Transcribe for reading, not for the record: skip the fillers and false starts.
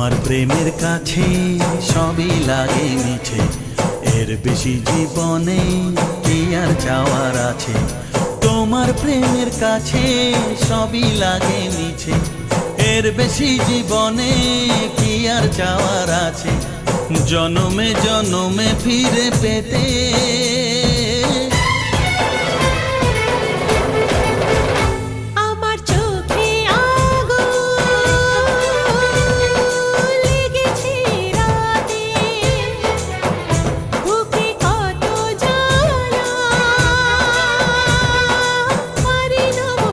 তোমার প্রেমের কাছে সবই লাগে মিছে, এর বেশি জীবনে কি আর চাওয়ার আছে। তোমার প্রেমের কাছে সবই লাগে মিছে, এর বেশি জীবনে কি আর চাওয়ার আছে। জনমে জনমে ফিরে পেতে